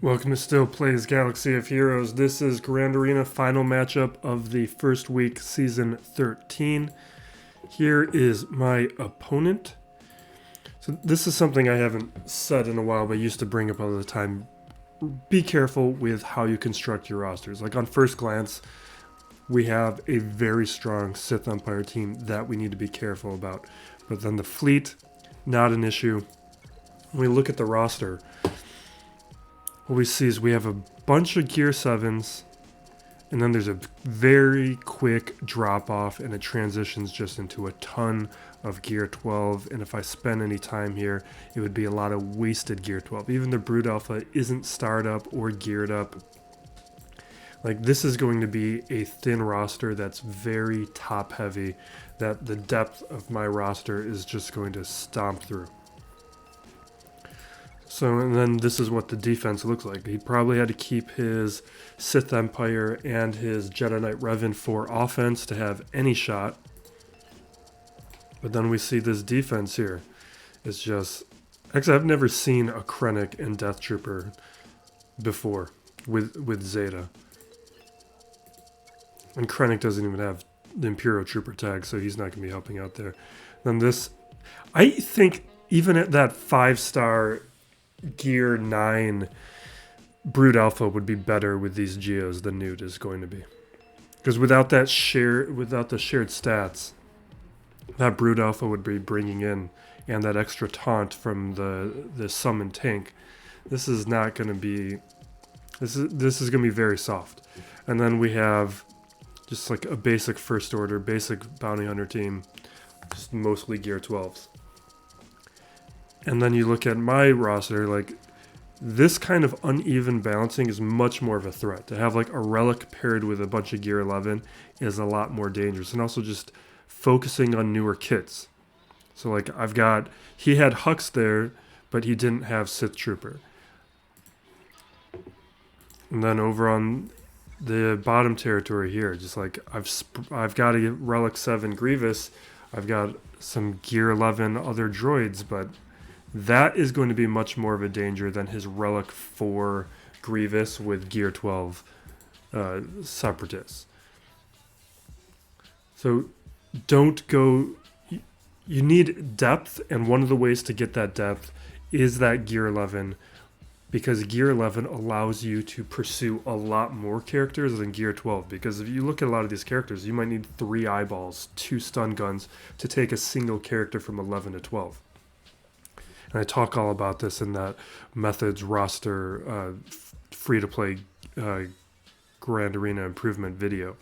Welcome to Still Plays Galaxy of Heroes. This is Grand Arena final matchup of the first week, Season 13. Here is my opponent. So this is something I haven't said in a while, but I used to bring up all the time. Be careful with how you construct your rosters. Like on first glance, we have a very strong Sith Empire team that we need to be careful about. But then the fleet, not an issue. When we look at the roster, what we see is we have a bunch of Gear 7s, and then there's a very quick drop off, and it transitions just into a ton of Gear 12. And if I spend any time here, it would be a lot of wasted Gear 12. Even the Brood Alpha isn't starred up or geared up. Like, this is going to be a thin roster that's very top heavy, that the depth of my roster is just going to stomp through. So, and then this is what the defense looks like. He probably had to keep his Sith Empire and his Jedi Knight Revan for offense to have any shot. But then we see this defense here. It's just... Actually, I've never seen a Krennic and Death Trooper before with Zeta. And Krennic doesn't even have the Imperial Trooper tag, so he's not going to be helping out there. Then this... I think even at that 5-star... Gear 9 Brood Alpha would be better with these Geos than Newt is going to be, because without the shared stats, that Brood Alpha would be bringing in, and that extra taunt from the summon tank. This is not going to be. This is going to be very soft. And then we have just like a basic first order, basic bounty hunter team, just mostly Gear 12s. And then you look at my roster, like, this kind of uneven balancing is much more of a threat. To have, like, a Relic paired with a bunch of Gear 11 is a lot more dangerous. And also just focusing on newer kits. So, like, he had Hux there, but he didn't have Sith Trooper. And then over on the bottom territory here, just like, I've got a Relic 7 Grievous, I've got some Gear 11 other droids, but... that is going to be much more of a danger than his Relic 4 Grievous with Gear 12 Separatists. So don't go... You need depth, and one of the ways to get that depth is that Gear 11, because Gear 11 allows you to pursue a lot more characters than Gear 12. Because if you look at a lot of these characters, you might need 3 eyeballs, 2 stun guns to take a single character from 11 to 12. And I talk all about this in that Methods roster free-to-play Grand Arena improvement video.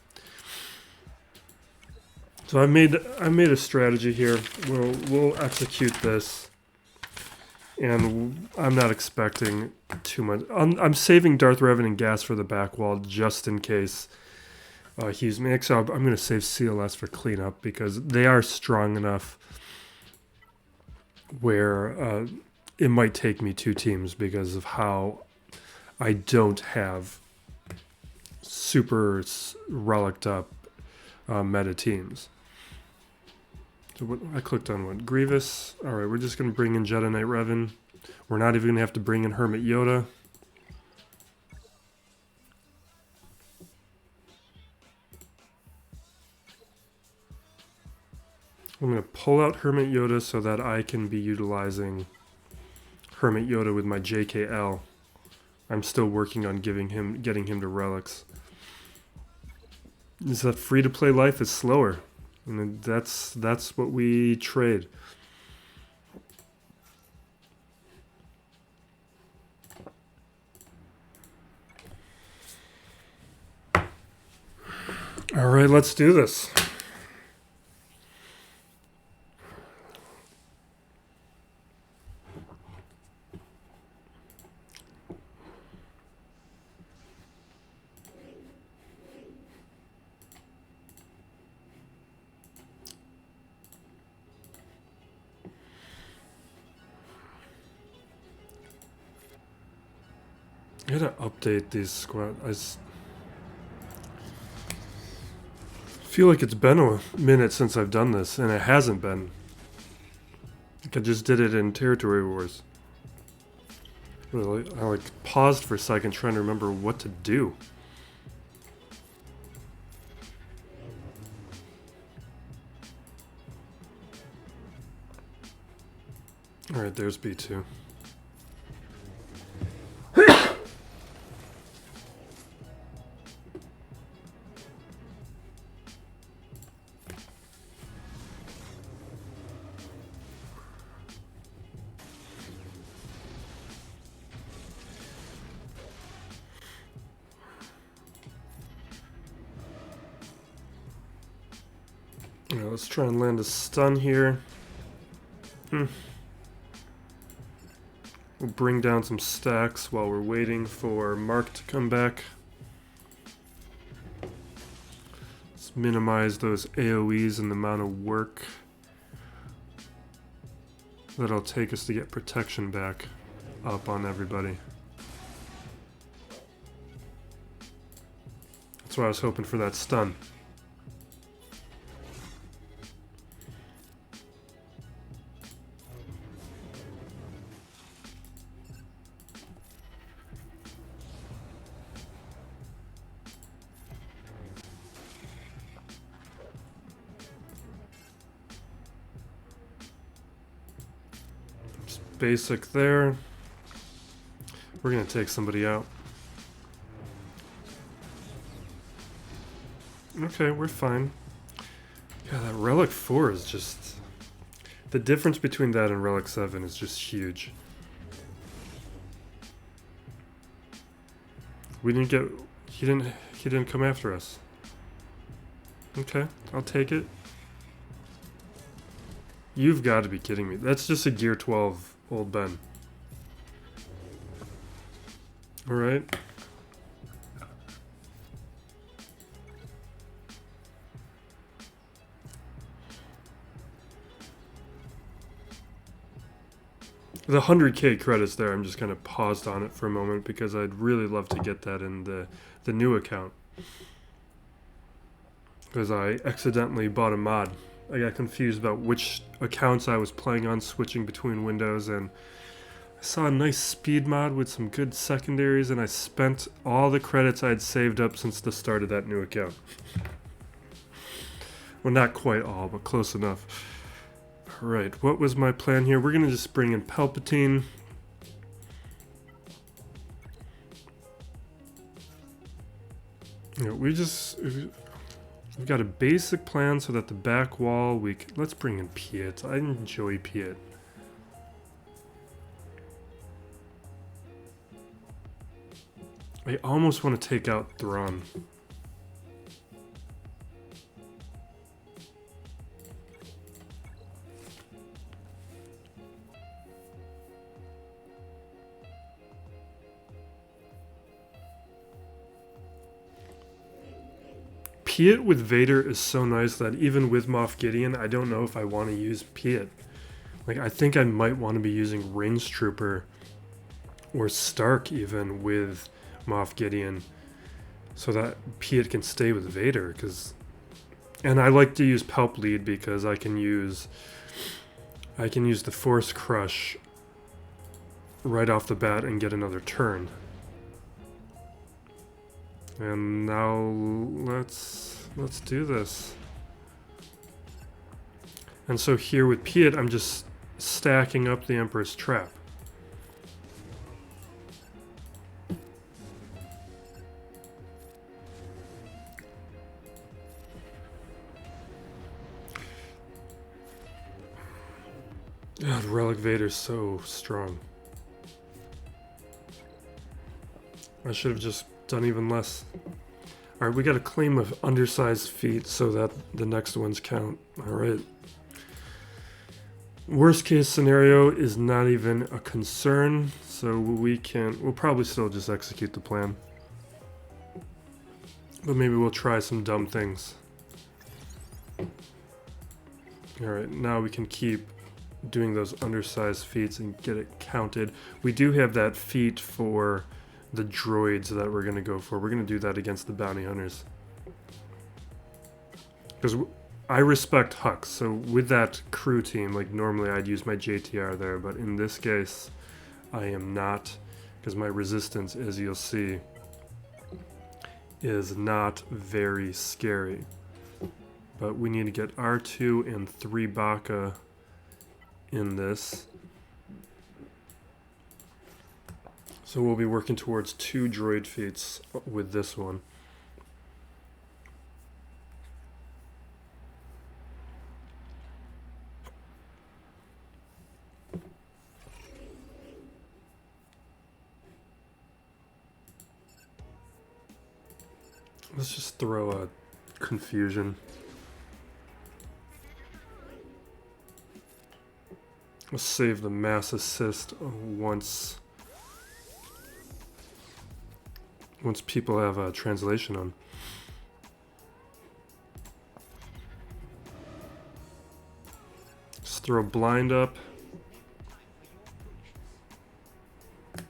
So I made a strategy here. We'll execute this, and I'm not expecting too much. I'm saving Darth Revan and Gas for the back wall just in case he's mixed up. I'm going to save CLS for cleanup because they are strong enough where it might take me 2 teams because of how I don't have super relicked up meta teams. So I clicked on what? Grievous. Alright, we're just going to bring in Jedi Knight Revan. We're not even going to have to bring in Hermit Yoda. I'm going to pull out Hermit Yoda so that I can be utilizing Hermit Yoda with my JKL. I'm still working on getting him to relics. Is that free-to-play life is slower. And that's what we trade. All right, let's do this. I gotta update these squad. I feel like it's been a minute since I've done this, and it hasn't been. Like I just did it in Territory Wars. Really, I like paused for a second trying to remember what to do. Alright, there's B2. Alright, let's try and land a stun here. We'll bring down some stacks while we're waiting for Mark to come back. Let's minimize those AoEs and the amount of work that'll take us to get protection back up on everybody. That's why I was hoping for that stun. Basic there. We're gonna take somebody out. Okay, we're fine. Yeah, that Relic 4 is just... The difference between that and Relic 7 is just huge. We didn't get... He didn't come after us. Okay, I'll take it. You've got to be kidding me. That's just a Gear 12 Old Ben. Alright. The 100k credits there, I'm just kind of paused on it for a moment because I'd really love to get that in the new account. Because I accidentally bought a mod. I got confused about which accounts I was playing on, switching between windows, and I saw a nice speed mod with some good secondaries, and I spent all the credits I'd saved up since the start of that new account. Well, not quite all, but close enough. Alright, what was my plan here? We're going to just bring in Palpatine. You know, we've got a basic plan so that the back wall, let's bring in Piet. I enjoy Piet. I almost want to take out Thrawn. Piet with Vader is so nice that even with Moff Gideon, I don't know if I want to use Piet. Like, I think I might want to be using Range Trooper or Stark even with Moff Gideon so that Piet can stay with Vader. And I like to use Palp Lead because I can use the Force Crush right off the bat and get another turn. And now let's do this. And so here with Piet, I'm just stacking up the Emperor's Trap. God, Relic Vader's so strong. I should have just done even less. Alright, we got a claim of undersized feet so that the next ones count. Alright. Worst case scenario is not even a concern, so we'll probably still just execute the plan. But maybe we'll try some dumb things. Alright, now we can keep doing those undersized feats and get it counted. We do have that feat for the droids that we're going to go for. We're going to do that against the bounty hunters. Because I respect Hux, so with that crew team, like normally I'd use my JTR there, but in this case, I am not because my resistance, as you'll see, is not very scary. But we need to get R2 and 3 Baka in this. So we'll be working towards 2 droid feats with this one. Let's just throw a confusion. Let's save the mass assist once people have a translation on. Let's throw blind up. I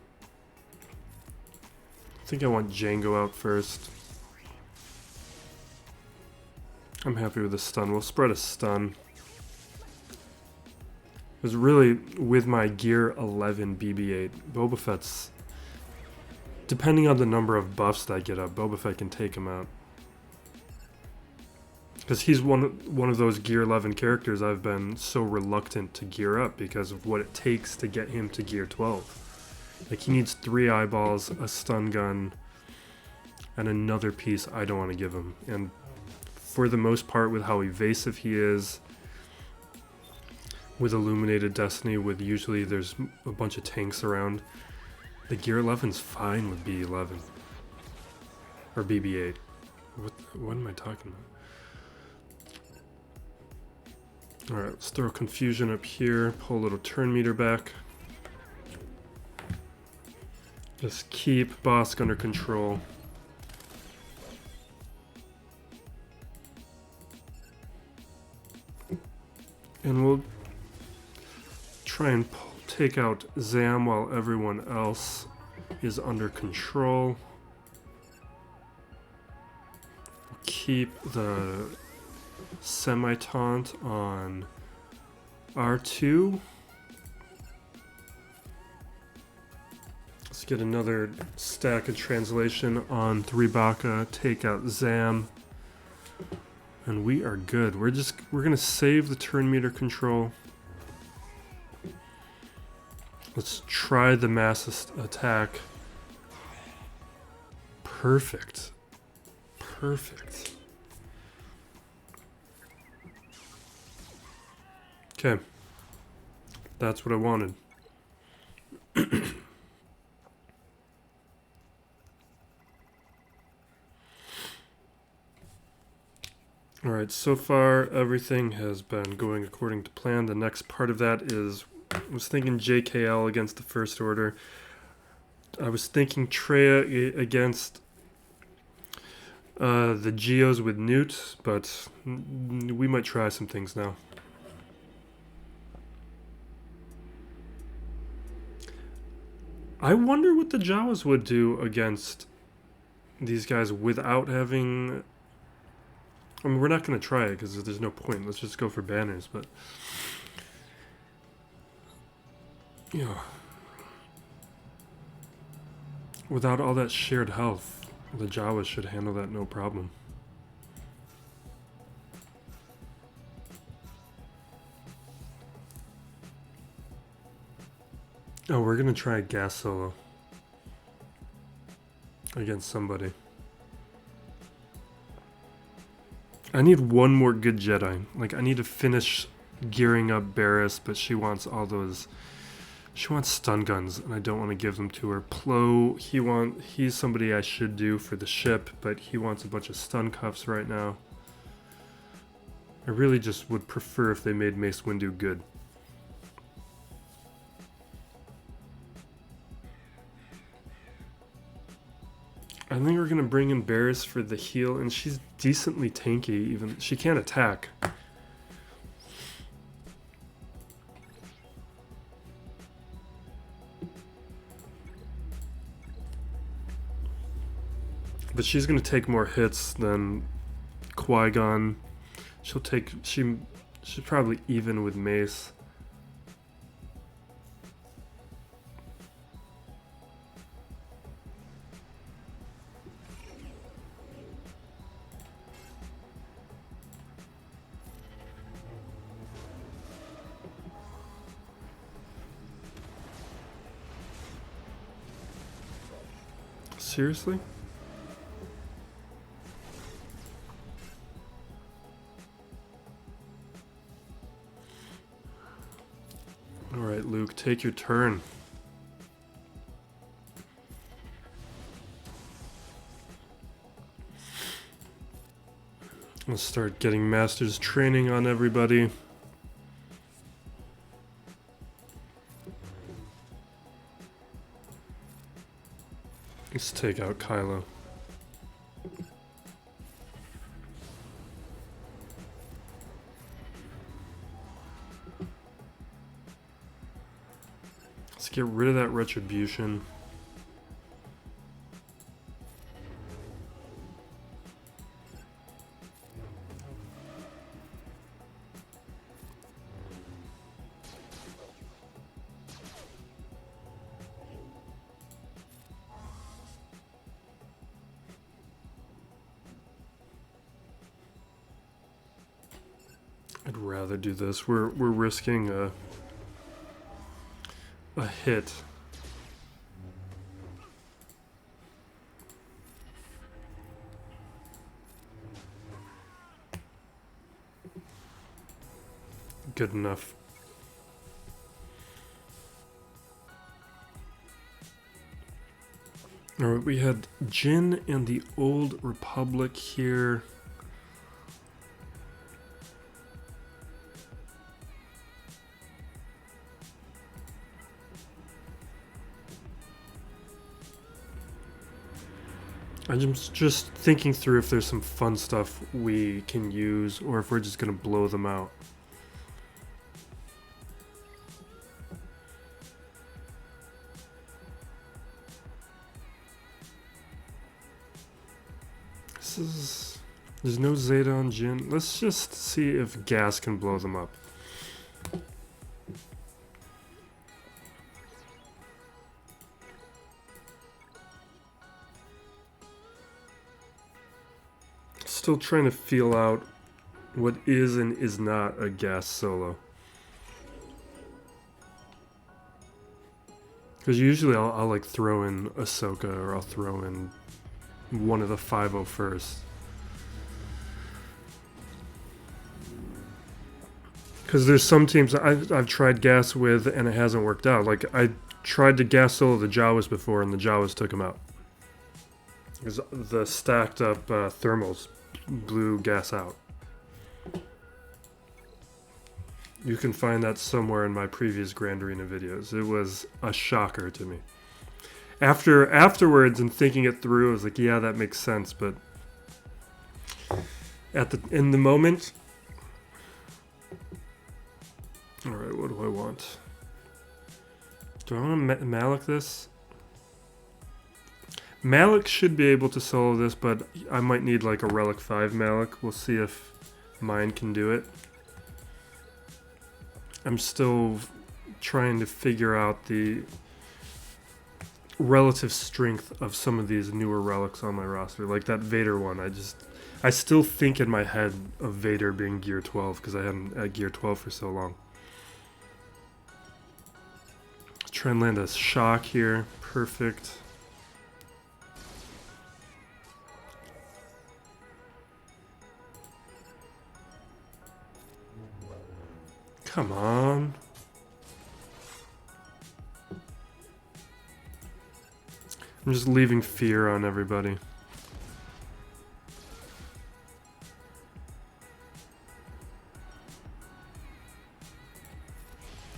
think I want Django out first. I'm happy with the stun. We'll spread a stun. Because really, with my Gear 11 BB-8, Boba Fett's... Depending on the number of buffs that I get up, Boba Fett can take him out. Because he's one of those Gear 11 characters I've been so reluctant to gear up because of what it takes to get him to Gear 12. Like, he needs 3 eyeballs, a stun gun, and another piece I don't want to give him. And for the most part, with how evasive he is, with Illuminated Destiny, with usually there's a bunch of tanks around, the Gear 11's fine with B11. Or BB-8. What am I talking about? Alright, let's throw confusion up here, pull a little turn meter back. Just keep Bosk under control. And we'll try and take out Zam while everyone else is under control. Keep the semi-taunt on R2. Let's get another stack of translation on 3 Baka, take out Zam. And we are good. We're gonna save the turn meter control. Let's try the mass attack. Perfect. Perfect. Okay. That's what I wanted. Alright, so far everything has been going according to plan. The next part of that is, I was thinking JKL against the First Order. I was thinking Treya against the Geos with Newt, but we might try some things now. I wonder what the Jawas would do against these guys without having... I mean, we're not going to try it because there's no point. Let's just go for banners, but... Yeah. Without all that shared health, the Jawas should handle that no problem. Oh, we're going to try a gas solo against somebody. I need one more good Jedi. Like, I need to finish gearing up Barriss, but she wants all those... She wants stun guns, and I don't want to give them to her. Plo, he's somebody I should do for the ship, but he wants a bunch of stun cuffs right now. I really just would prefer if they made Mace Windu good. I think we're going to bring in Barriss for the heal, and she's decently tanky, even. She can't attack. But she's going to take more hits than Qui-Gon. She's probably even with Mace. Seriously? Alright, Luke, take your turn. Let's start getting Masters training on everybody. Let's take out Kylo. Let's get rid of that retribution. I'd rather do this. We're risking a hit. Good enough. Alright, we had Jin and the Old Republic here. I'm just thinking through if there's some fun stuff we can use or if we're just going to blow them out. There's no Zeta on Jin. Let's just see if Gas can blow them up. Still trying to feel out what is and is not a Gas solo. Because usually I'll like throw in Ahsoka or I'll throw in one of the 501st. Because there's some teams I've tried Gas with and it hasn't worked out. Like I tried to Gas solo the Jawas before and the Jawas took him out. Because the stacked up thermals blew Gas out. You can find that somewhere in my previous Grand Arena videos. It was a shocker to me. Afterwards and thinking it through, I was like, yeah, that makes sense, but in the moment. Alright, what do I want? Do I want to Malik this? Malik should be able to solo this, but I might need like a Relic 5 Malik. We'll see if mine can do it. I'm still trying to figure out the relative strength of some of these newer relics on my roster. Like that Vader one, I still think in my head of Vader being Gear 12 because I hadn't at Gear 12 for so long. Try and land a shock here. Perfect. Come on. I'm just leaving fear on everybody.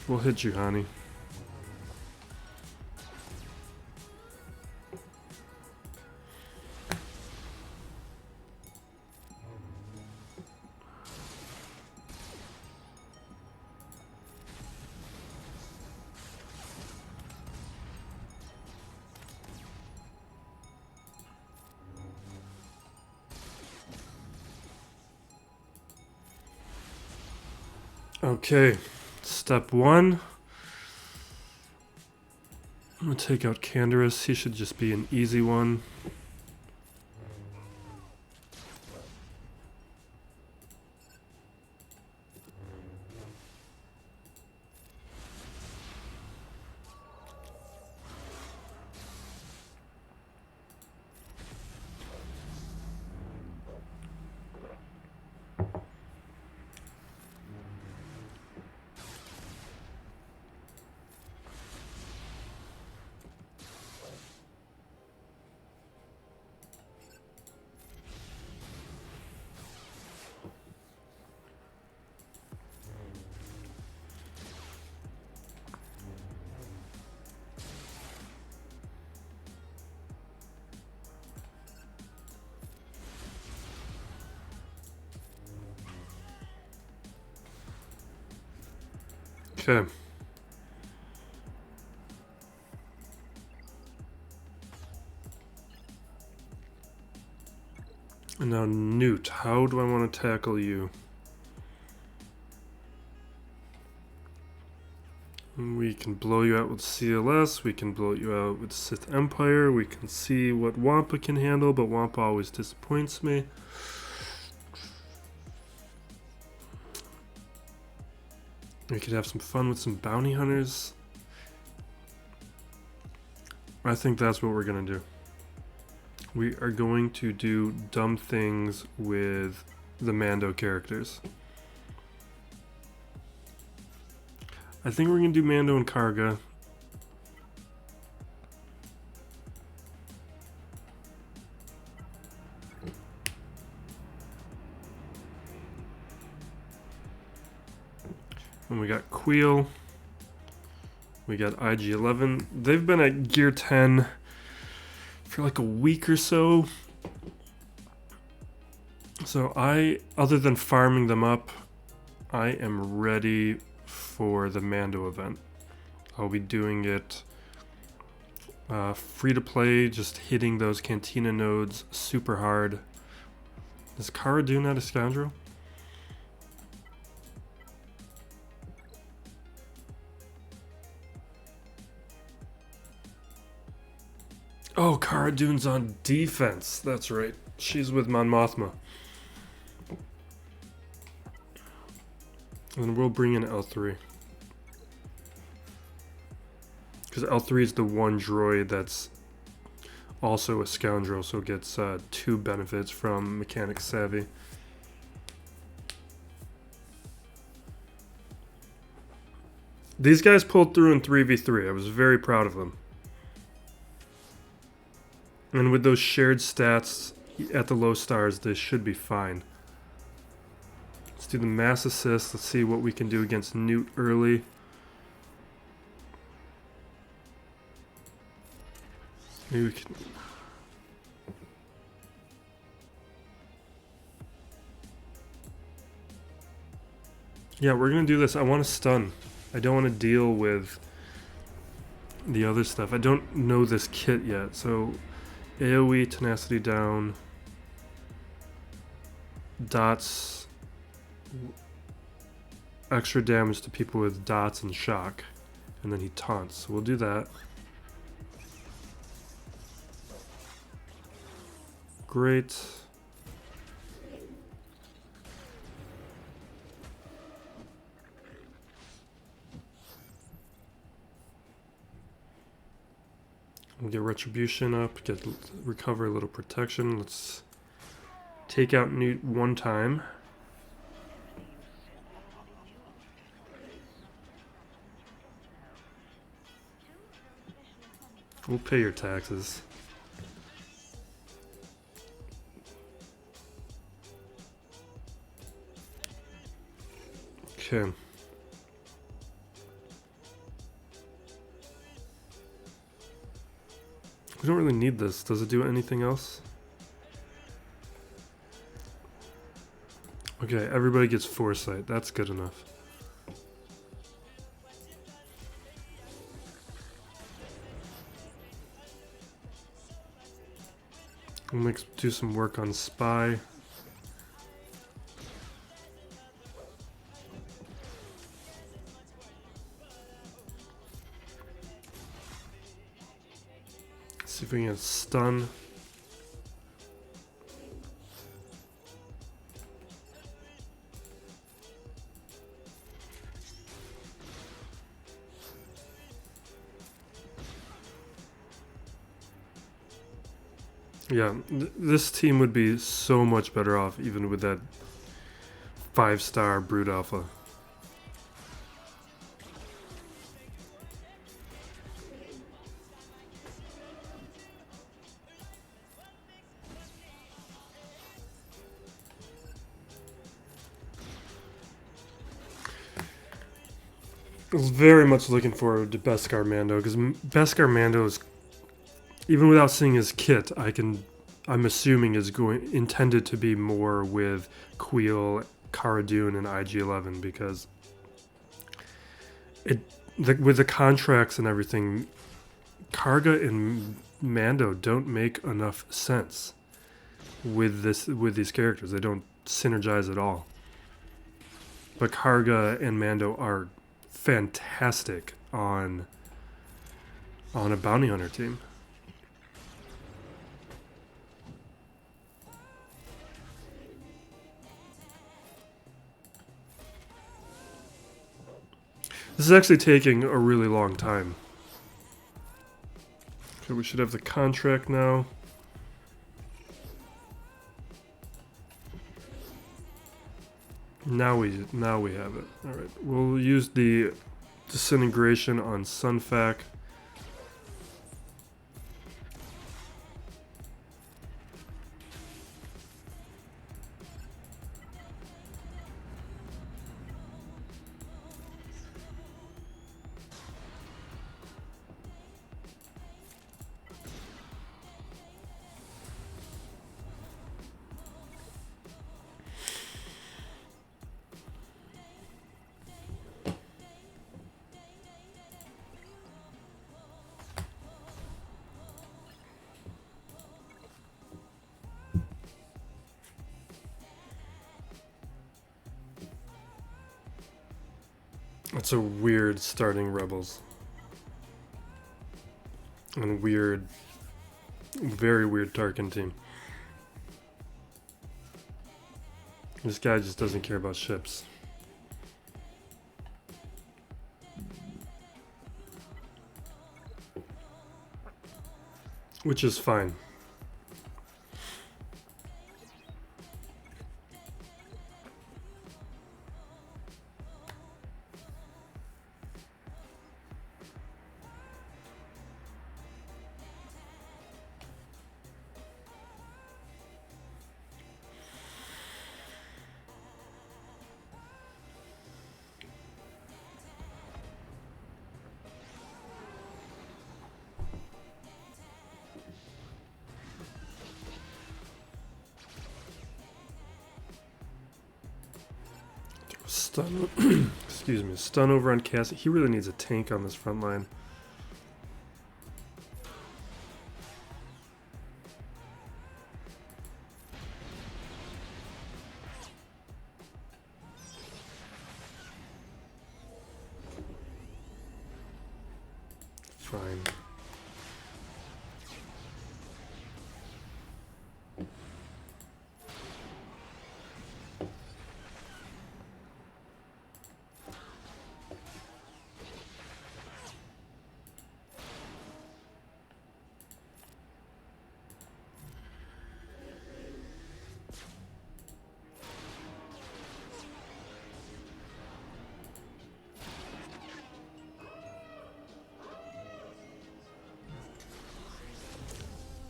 We'll hit you, honey. Okay, step one. I'm gonna take out Canderous. He should just be an easy one. Okay. And now Newt, how do I want to tackle you? We can blow you out with CLS, we can blow you out with Sith Empire, we can see what Wampa can handle, but Wampa always disappoints me. We could have some fun with some bounty hunters. I think that's what we're going to do. We are going to do dumb things with the Mando characters. I think we're going to do Mando and Karga. And we got Queel. We got IG-11. They've been at gear 10 for like a week or so. So other than farming them up, I am ready for the Mando event. I'll be doing it free to play, just hitting those Cantina nodes super hard. Is Cara Dune not a scoundrel? Oh, Cara Dune's on defense. That's right. She's with Mon Mothma. And we'll bring in L3. Because L3 is the one droid that's also a scoundrel, so gets 2 benefits from Mechanic Savvy. These guys pulled through in 3v3. I was very proud of them. And with those shared stats at the low stars, they should be fine. Let's do the mass assist. Let's see what we can do against Newt early. Maybe we can... Yeah, we're going to do this. I want to stun. I don't want to deal with the other stuff. I don't know this kit yet, so AoE, tenacity down, dots, extra damage to people with dots and shock, and then he taunts. So we'll do that. Great. We'll get Retribution up, recover a little protection. Let's take out Newt one time. We'll pay your taxes. Okay. We don't really need this. Does it do anything else? Okay, everybody gets foresight. That's good enough. We'll do some work on spy. See if we can get stun. Yeah, this team would be so much better off even with that 5-star Brood Alpha. I was very much looking forward to Beskar Mando, because Beskar Mando is, even without seeing his kit, I'm assuming is intended to be more with Queel, Cara Dune, and IG-11, because with the contracts and everything, Karga and Mando don't make enough sense with these characters. They don't synergize at all. But Karga and Mando are fantastic on a bounty hunter team. This is actually taking a really long time. Okay, we should have the contract now. Now we have it. All right, we'll use the disintegration on Sunfac. It's a weird starting Rebels. And weird, very weird Tarkin team. This guy just doesn't care about ships. Which is fine. Stun, excuse me, stun over on Cass. He really needs a tank on this front line. Fine.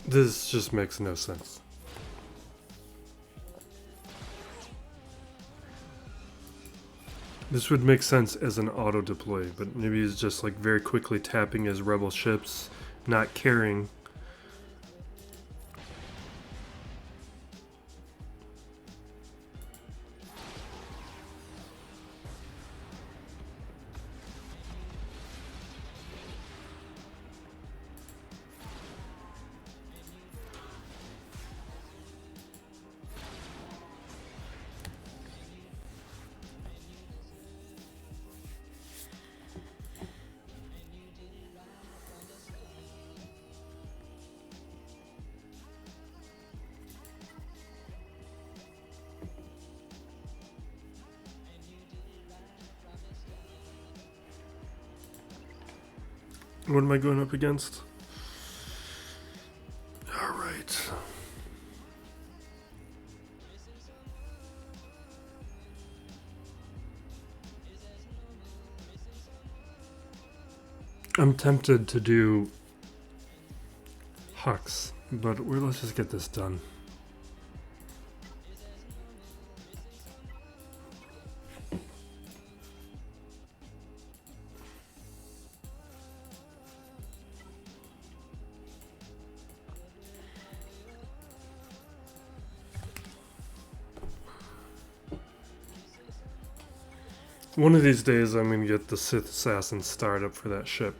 This just makes no sense. This would make sense as an auto deploy, but maybe he's just like very quickly tapping his rebel ships, not caring. What am I going up against? All right. I'm tempted to do Hux, but let's just get this done. One of these days I'm going to get the Sith Assassin startup for that ship.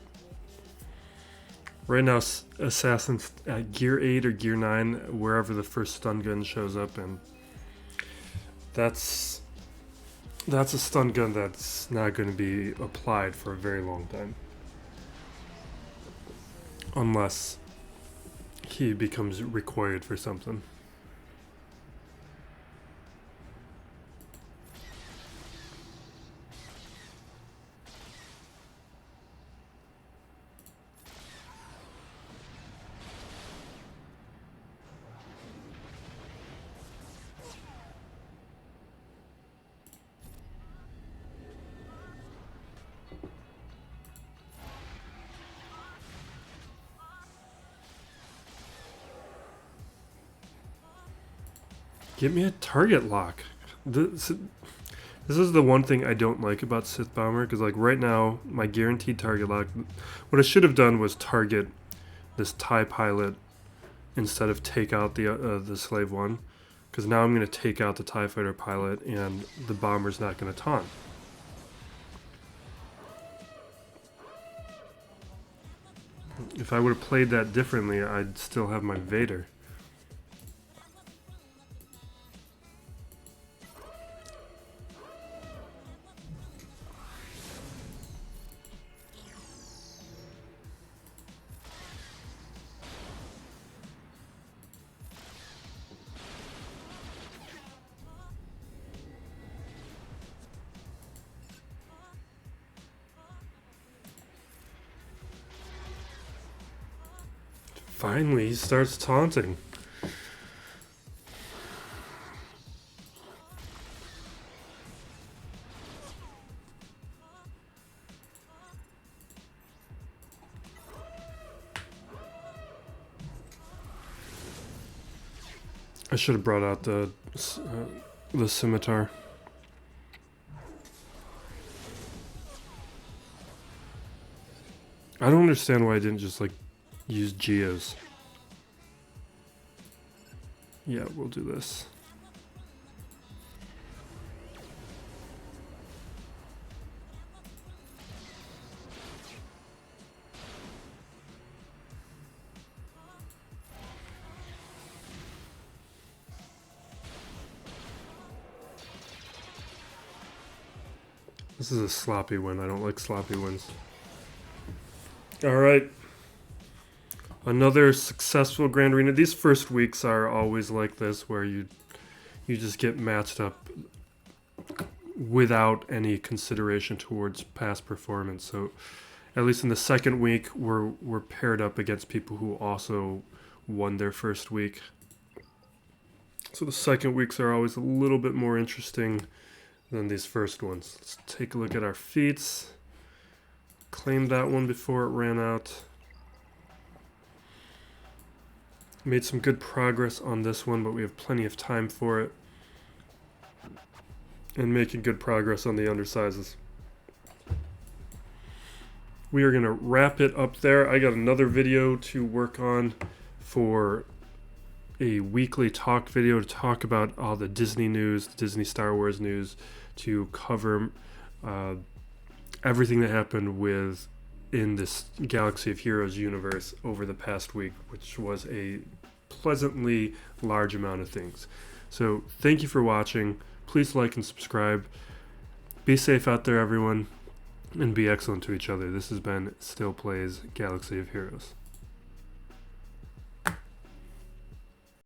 Right now, Assassin's at Gear 8 or Gear 9, wherever the first stun gun shows up, and that's a stun gun that's not going to be applied for a very long time. Unless he becomes required for something. Give me a target lock. This is the one thing I don't like about Sith Bomber, because like right now, my guaranteed target lock, what I should have done was target this TIE pilot instead of take out the Slave One, because now I'm going to take out the TIE fighter pilot and the bomber's not going to taunt. If I would have played that differently, I'd still have my Vader. Finally, he starts taunting. I should have brought out the scimitar. I don't understand why I didn't just like use Geos. Yeah, we'll do this. This is a sloppy win. I don't like sloppy wins. Alright. Another successful Grand Arena. These first weeks are always like this, where you just get matched up without any consideration towards past performance. So at least in the second week, we're paired up against people who also won their first week. So the second weeks are always a little bit more interesting than these first ones. Let's take a look at our feats. Claimed that one before it ran out. Made some good progress on this one, but we have plenty of time for it. And making good progress on the undersizes. We are going to wrap it up there. I got another video to work on for a weekly talk video to talk about all the Disney news, the Disney Star Wars news, to cover everything that happened in this Galaxy of Heroes universe over the past week, which was a pleasantly large amount of things. So thank you for watching. Please like and subscribe. Be safe out there, everyone, and be excellent to each other. This has been Still Plays Galaxy of Heroes.